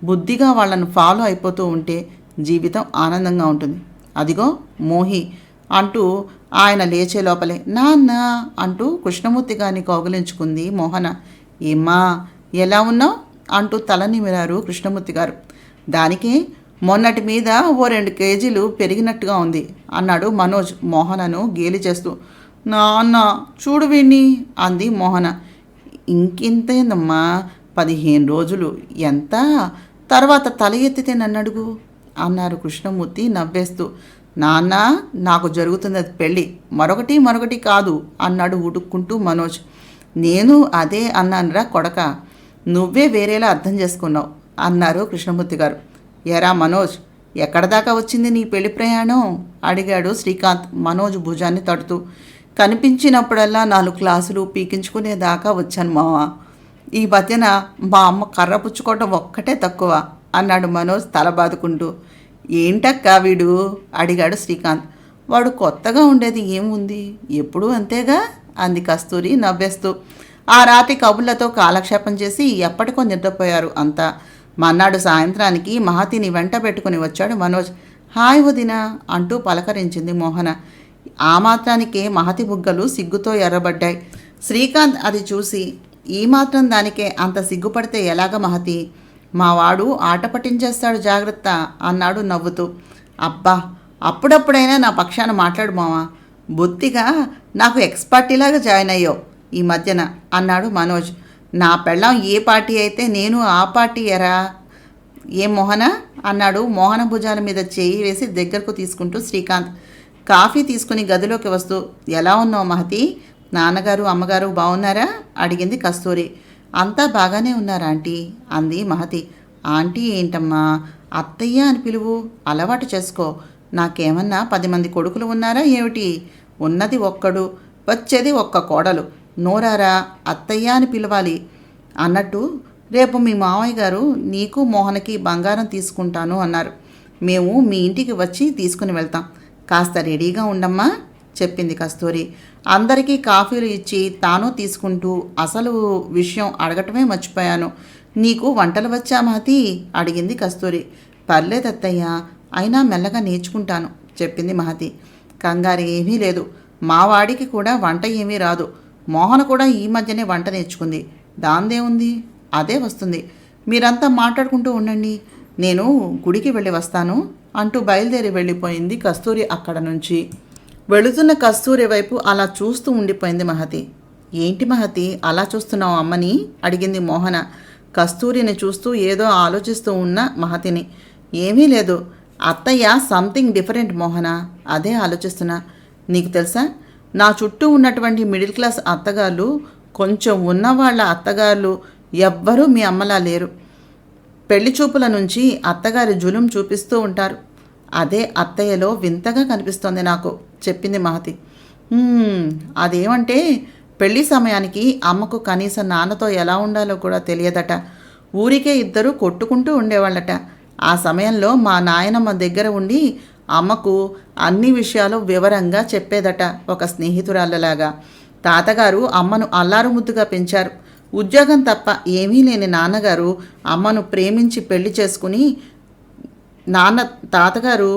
Speaker 1: బుద్ధిగా వాళ్ళను ఫాలో అయిపోతూ ఉంటే జీవితం ఆనందంగా ఉంటుంది. అదిగో మోహి అంటూ ఆయన లేచే లోపలే నాన్న అంటూ కృష్ణమూర్తి గారిని కౌగిలించుకుంది మోహన. ఏమ్మా ఎలా ఉన్నావు అంటూ తల నిమిరారు కృష్ణమూర్తి గారు. దానికి మొన్నటి మీద ఓ 2 కేజీలు పెరిగినట్టుగా ఉంది అన్నాడు మనోజ్ మోహనను గేలి చేస్తూ. నాన్న చూడు విని అంది మోహన. ఇంకెంతేందమ్మా, 15 రోజులు ఎంత, తర్వాత తల ఎత్తితే నన్నడుగు అన్నారు కృష్ణమూర్తి నవ్వేస్తూ. నాన్న నాకు జరుగుతున్నది పెళ్ళి, మరొకటి కాదు అన్నాడు ఉడుక్కుంటూ మనోజ్. నేను అదే అన్నానురా కొడక, నువ్వే వేరేలా అర్థం చేసుకున్నావు అన్నారు కృష్ణమూర్తి గారు. ఎరా మనోజ్, ఎక్కడ దాకా వచ్చింది నీ పెళ్లి ప్రయాణం అడిగాడు శ్రీకాంత్ మనోజ్ భుజాన్ని తడుతూ. కనిపించినప్పుడల్లా 4 క్లాసులు పీకించుకునేదాకా వచ్చాను మావా. ఈ మధ్యన మా అమ్మ కర్ర పుచ్చుకోవటం ఒక్కటే తక్కువ అన్నాడు మనోజ్ తల బాదుకుంటూ. ఏంటక్క వీడు అడిగాడు శ్రీకాంత్. వాడు కొత్తగా ఉండేది ఏముంది, ఎప్పుడూ అంతేగా అంది కస్తూరి నవ్వేస్తూ. ఆ రాత్రి కబుర్లతో కాలక్షేపం చేసి ఎప్పటికో నిద్రపోయారు అంతా. మన్నాడు సాయంత్రానికి మహతిని వెంట పెట్టుకుని వచ్చాడు మనోజ్. హాయ్ వదినా అంటూ పలకరించింది మోహన. ఆ మాత్రానికే మహతి బుగ్గలు సిగ్గుతో ఎర్రబడ్డాయి. శ్రీకాంత్ అది చూసి, ఈ మాత్రం దానికే అంత సిగ్గుపడితే ఎలాగ మహతి, మా వాడు ఆట పట్టించేస్తాడు జాగ్రత్త అన్నాడు నవ్వుతూ. అబ్బా, అప్పుడప్పుడైనా నా పక్షాన మాట్లాడు మావా, బొత్తిగా నాకు ఎక్స్పర్టీలాగా జాయిన్ అయ్యో ఈ మధ్యన అన్నాడు మనోజ్. నా పెళ్ళం ఏ పార్టీ అయితే నేను ఆ పార్టీ ఎరా ఏ మోహన అన్నాడు మోహన భుజాల మీద చేయి వేసి దగ్గరకు తీసుకుంటూ శ్రీకాంత్. కాఫీ తీసుకుని గదిలోకి వస్తూ, ఎలా ఉన్నావు మహతి, నాన్నగారు అమ్మగారు బాగున్నారా అడిగింది కస్తూరి. అంతా బాగానే ఉన్నారా ఆంటీ అంది మహతి. ఆంటీ ఏంటమ్మా, అత్తయ్య అని పిలువు, అలవాటు చేసుకో. నాకేమన్నా 10 మంది కొడుకులు ఉన్నారా ఏమిటి, ఉన్నది ఒక్కడు, వచ్చేది ఒక్క కోడలు, నోరారా అత్తయ్య అని పిలవాలి. అన్నట్టు రేపు మీ మావయ్య గారు నీకు మోహనకి బంగారం తీసుకుంటాను అన్నారు. మేము మీ ఇంటికి వచ్చి తీసుకుని వెళ్తాం, కాస్త రెడీగా ఉండమ్మా చెప్పింది కస్తూరి. అందరికీ కాఫీలు ఇచ్చి తాను తీసుకుంటూ, అసలు విషయం అడగటమే మర్చిపోయాను, నీకు వంటలు వచ్చా మహతి అడిగింది కస్తూరి. పర్లేదత్తయ్య, అయినా మెల్లగా నేర్చుకుంటాను చెప్పింది మహతి. కంగారు ఏమీ లేదు, మా వాడికి కూడా వంట ఏమీ రాదు. మోహన కూడా ఈ మధ్యనే వంట నేర్చుకుంది, దాందే ఉంది, అదే వస్తుంది. మీరంతా మాట్లాడుకుంటూ ఉండండి, నేను గుడికి వెళ్ళి వస్తాను అంటూ బయలుదేరి వెళ్ళిపోయింది కస్తూరి. అక్కడ నుంచి వెళుతున్న కస్తూరి వైపు అలా చూస్తూ ఉండిపోయింది మహతి. ఏంటి మహతి అలా చూస్తున్నావు అమ్మని అడిగింది మోహన కస్తూరిని చూస్తూ ఏదో ఆలోచిస్తూ ఉన్న మహతిని. ఏమీ లేదు అత్తయ్య, సంథింగ్ డిఫరెంట్ మోహన, అదే ఆలోచిస్తున్నా. నీకు తెలుసా, నా చుట్టూ ఉన్నటువంటి మిడిల్ క్లాస్ అత్తగారు, కొంచెం ఉన్నవాళ్ళ అత్తగారులు ఎవ్వరూ మీ అమ్మలా లేరు. పెళ్లి చూపుల నుంచి అత్తగారి జులుం చూపిస్తూ ఉంటారు, అదే అత్తయ్యలో వింతగా కనిపిస్తోంది నాకు చెప్పింది మహతి. అదేమంటే పెళ్లి సమయానికి అమ్మకు కనీసం నాన్నతో ఎలా ఉండాలో కూడా తెలియదట. ఊరికే ఇద్దరు కొట్టుకుంటూ ఉండేవాళ్ళట. ఆ సమయంలో మా నాయనమ్మ దగ్గర ఉండి అమ్మకు అన్ని విషయాలు వివరంగా చెప్పేదట, ఒక స్నేహితురాళ్ళలాగా. తాతగారు అమ్మను అల్లారు ముద్దుగా పెంచారు. ఉద్యోగం తప్ప ఏమీ లేని నాన్నగారు అమ్మను ప్రేమించి పెళ్లి చేసుకుని, తాతగారు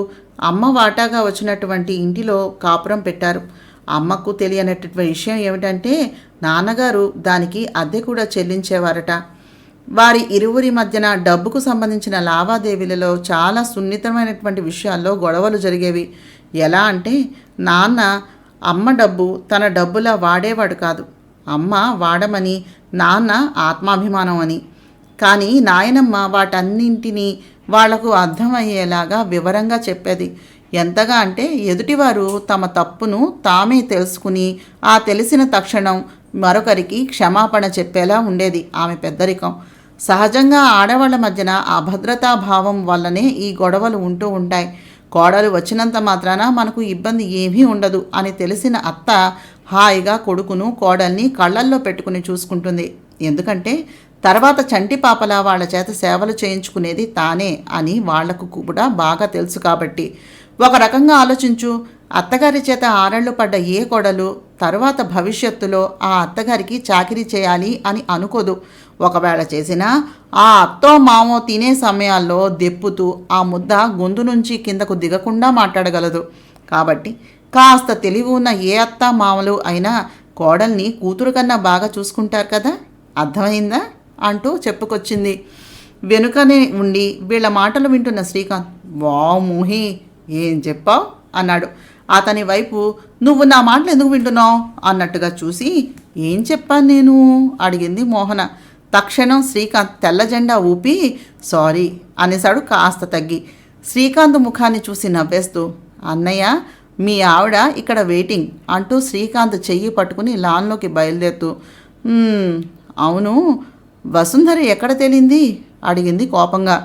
Speaker 1: అమ్మ వాటాగా వచ్చినటువంటి ఇంటిలో కాపురం పెట్టారు. అమ్మకు తెలియనటువంటి విషయం ఏమిటంటే, నాన్నగారు దానికి అద్దె కూడా చెల్లించేవారట. వారి ఇరువురి మధ్యన డబ్బుకు సంబంధించిన లావాదేవీలలో చాలా సున్నితమైనటువంటి విషయాల్లో గొడవలు జరిగేవి. ఎలా అంటే, నాన్న అమ్మ డబ్బు తన డబ్బులా వాడేవాడు కాదు, అమ్మ వాడమని నాన్న ఆత్మాభిమానం అని. కానీ నాయనమ్మ వాటన్నింటినీ వాళ్లకు అర్థమయ్యేలాగా వివరంగా చెప్పేది. ఎంతగా అంటే ఎదుటివారు తమ తప్పును తామే తెలుసుకుని ఆ తెలిసిన తక్షణం మరొకరికి క్షమాపణ చెప్పేలా ఉండేది ఆమె పెద్దరికం. సహజంగా ఆడవాళ్ల మధ్యన ఆ భద్రతాభావం వల్లనే ఈ గొడవలు ఉంటూ ఉంటాయి. కోడలు వచ్చినంత మాత్రాన మనకు ఇబ్బంది ఏమీ ఉండదు అని తెలిసిన అత్త హాయిగా కొడుకును కోడల్ని కళ్ళల్లో పెట్టుకుని చూసుకుంటుంది. ఎందుకంటే తర్వాత చంటి పాపలా వాళ్ళ చేత సేవలు చేయించుకునేది తానే అని వాళ్లకు కూడా బాగా తెలుసు కాబట్టి. ఒక రకంగా ఆలోచించు, అత్తగారి చేత 6 పడ్డ ఏ కోడలు తరువాత భవిష్యత్తులో ఆ అత్తగారికి చాకిరీ చేయాలి అని అనుకోదు. ఒకవేళ చేసినా ఆ అత్తో మామో తినే సమయాల్లో దెప్పుతూ ఆ ముద్ద గొంతు నుంచి కిందకు దిగకుండా మాట్లాడగలదు. కాబట్టి కాస్త తెలివి ఉన్న ఏ అత్త మామలు అయినా కోడల్ని కూతురు కన్నా బాగా చూసుకుంటారు కదా, అర్థమైందా అంటూ చెప్పుకొచ్చింది. వెనుకనే ఉండి వీళ్ళ మాటలు వింటున్న శ్రీకాంత్, వావ్ మోహి, ఏం చెప్పావు అన్నాడు. అతని వైపు నువ్వు నా మాటలు ఎందుకు వింటున్నావు అన్నట్టుగా చూసి, ఏం చెప్పాను నేను అడిగింది మోహన. తక్షణం శ్రీకాంత్ తెల్ల జెండా ఊపి సారీ అనేసాడు కాస్త తగ్గి. శ్రీకాంత్ ముఖాన్ని చూసి నవ్వేస్తూ, అన్నయ్య మీ ఆవిడ ఇక్కడ వెయిటింగ్ అంటూ శ్రీకాంత్ చెయ్యి పట్టుకుని లాన్లోకి బయలుదేరుతూ, అవును వసుంధర ఎక్కడ తేలింది అడిగింది కోపంగా.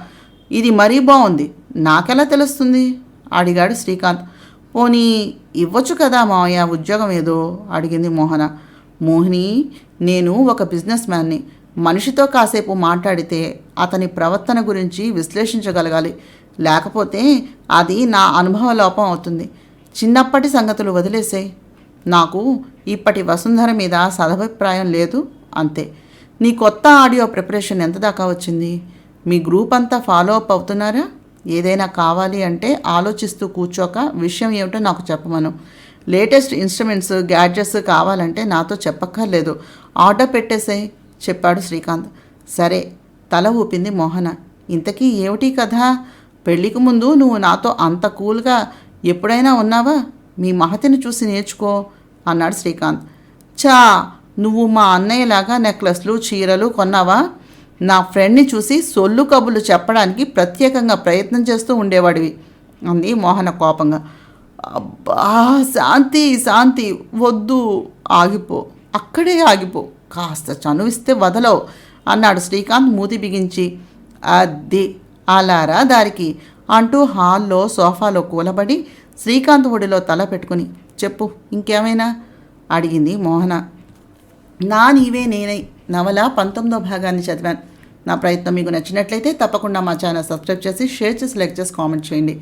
Speaker 1: ఇది మరీ బాగుంది, నాకెలా తెలుస్తుంది అడిగాడు శ్రీకాంత్. పోనీ ఇవ్వచ్చు కదా మావయ్య ఉద్యోగం ఏదో అడిగింది మోహన. మోహిని, నేను ఒక బిజినెస్ మ్యాన్ని. మనిషితో కాసేపు మాట్లాడితే అతని ప్రవర్తన గురించి విశ్లేషించగలగాలి, లేకపోతే అది నా అనుభవ లోపం అవుతుంది. చిన్నప్పటి సంగతులు వదిలేసాయి. నాకు ఇప్పటి వసుంధర మీద సదభిప్రాయం లేదు, అంతే. నీ కొత్త ఆడియో ప్రిపరేషన్ ఎంత దాకా వచ్చింది? మీ గ్రూప్ అంతా ఫాలో అప్ అవుతున్నారా? ఏదైనా కావాలి అంటే ఆలోచిస్తూ కూర్చోక విషయం ఏమిటో నాకు చెప్పమను. లేటెస్ట్ ఇన్స్ట్రుమెంట్స్ గ్యాడ్జెట్స్ కావాలంటే నాతో చెప్పక్కర్లేదు, ఆర్డర్ పెట్టేసాయి చెప్పాడు శ్రీకాంత్. సరే తల ఊపింది మోహన. ఇంతకీ ఏమిటి కథ? పెళ్లికి ముందు నువ్వు నాతో అంత కూల్గా ఎప్పుడైనా ఉన్నావా? మీ మహతిని చూసి నేర్చుకో అన్నాడు శ్రీకాంత్. చా, నువ్వు మా అన్నయ్యలాగా నెక్లెస్లు చీరలు కొన్నావా? నా ఫ్రెండ్ని చూసి సొల్లు కబుర్లు చెప్పడానికి ప్రత్యేకంగా ప్రయత్నం చేస్తూ ఉండేవాడివి అంది మోహన కోపంగా. అబ్బా శాంతి శాంతి, వద్దు, ఆగిపో, అక్కడే ఆగిపో, కాస్త చనువిస్తే వదలవు అన్నాడు శ్రీకాంత్ మూతి బిగించి. అద్ది అలారా దారికి అంటూ హాల్లో సోఫాలో కూలబడి శ్రీకాంత్ ఒడిలో తల పెట్టుకుని, చెప్పు ఇంకేమైనా అడిగింది మోహన. నా నీవే నేనై నవల 19వ భాగాన్ని చదివాను. నా ప్రయత్నం మీకు నచ్చినట్లయితే తప్పకుండా మా ఛానల్ సబ్స్క్రైబ్ చేసి షేర్ చేసి లైక్ చేసి కామెంట్ చేయండి.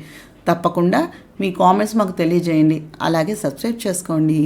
Speaker 1: తప్పకుండా మీ కామెంట్స్ మాకు తెలియజేయండి. అలాగే సబ్స్క్రైబ్ చేసుకోండి.